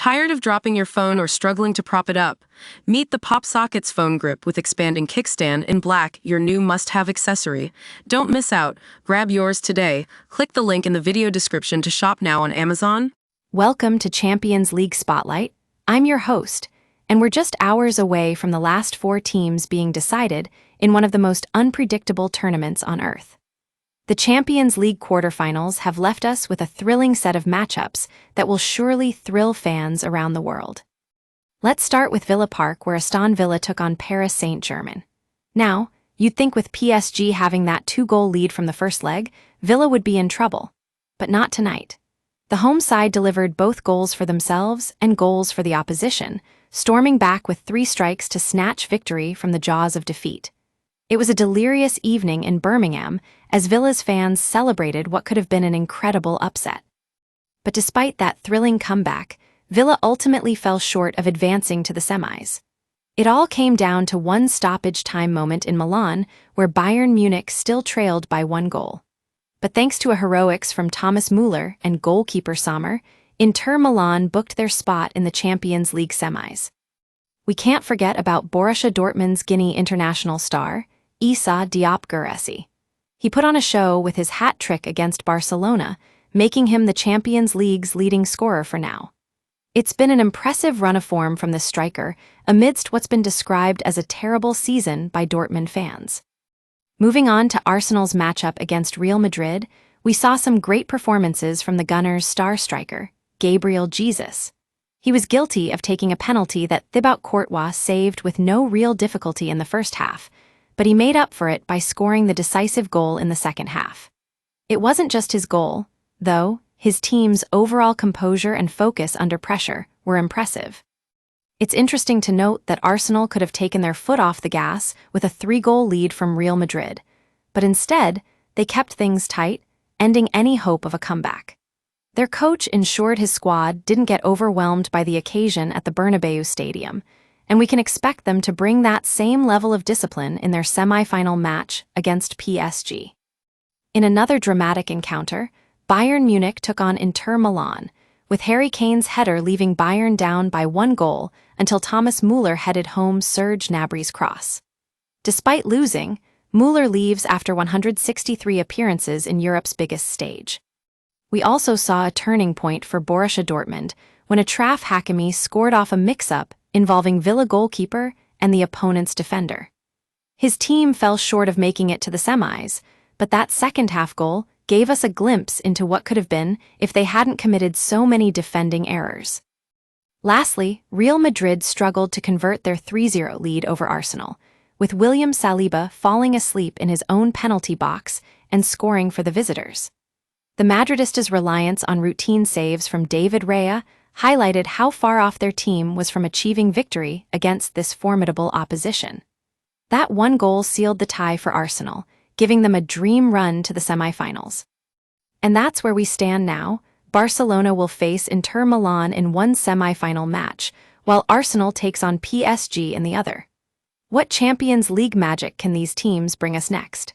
Tired of dropping your phone or struggling to prop it up? Meet the PopSockets phone grip with expanding kickstand in black, your new must-have accessory. Don't miss out. Grab yours today. Click the link in the video description to shop now on Amazon. Welcome to Champions League Spotlight. I'm your host, and we're just hours away from the last 4 teams being decided in one of the most unpredictable tournaments on Earth. The Champions League quarterfinals have left us with a thrilling set of matchups that will surely thrill fans around the world. Let's start with Villa Park, where Aston Villa took on Paris Saint-Germain. Now, you'd think with PSG having that 2-goal lead from the first leg, Villa would be in trouble. But not tonight. The home side delivered both goals for themselves and goals for the opposition, storming back with 3 strikes to snatch victory from the jaws of defeat. It was a delirious evening in Birmingham as Villa's fans celebrated what could have been an incredible upset. But despite that thrilling comeback, Villa ultimately fell short of advancing to the semis. It all came down to one stoppage time moment in Milan, where Bayern Munich still trailed by 1 goal. But thanks to a heroics from Thomas Müller and goalkeeper Sommer, Inter Milan booked their spot in the Champions League semis. We can't forget about Borussia Dortmund's Guinea international star, Issa Diop Guirassy. He put on a show with his hat trick against Barcelona, making him the Champions League's leading scorer for now. It's been an impressive run of form from the striker amidst what's been described as a terrible season by Dortmund fans. Moving on to Arsenal's matchup against Real Madrid, we saw some great performances from the Gunners' star striker, Gabriel Jesus. He was guilty of taking a penalty that Thibaut Courtois saved with no real difficulty in the first half, but he made up for it by scoring the decisive goal in the second half. It wasn't just his goal, though. His team's overall composure and focus under pressure were impressive. It's interesting to note that Arsenal could have taken their foot off the gas with a 3-goal lead from Real Madrid, but instead, they kept things tight, ending any hope of a comeback. Their coach ensured his squad didn't get overwhelmed by the occasion at the Bernabeu Stadium, and we can expect them to bring that same level of discipline in their semi-final match against PSG. In another dramatic encounter, Bayern Munich took on Inter Milan, with Harry Kane's header leaving Bayern down by 1 goal until Thomas Müller headed home Serge Gnabry's cross. Despite losing, Müller leaves after 163 appearances in Europe's biggest stage. We also saw a turning point for Borussia Dortmund when Achraf Hakimi scored off a mix-up involving Villa goalkeeper and the opponent's defender. His team fell short of making it to the semis, but that second-half goal gave us a glimpse into what could have been if they hadn't committed so many defending errors. Lastly, Real Madrid struggled to convert their 3-0 lead over Arsenal, with William Saliba falling asleep in his own penalty box and scoring for the visitors. The Madridistas' reliance on routine saves from David Raya highlighted how far off their team was from achieving victory against this formidable opposition. That 1 goal sealed the tie for Arsenal, giving them a dream run to the semifinals. And that's where we stand now. Barcelona will face Inter Milan in one semifinal match, while Arsenal takes on PSG in the other. What Champions League magic can these teams bring us next?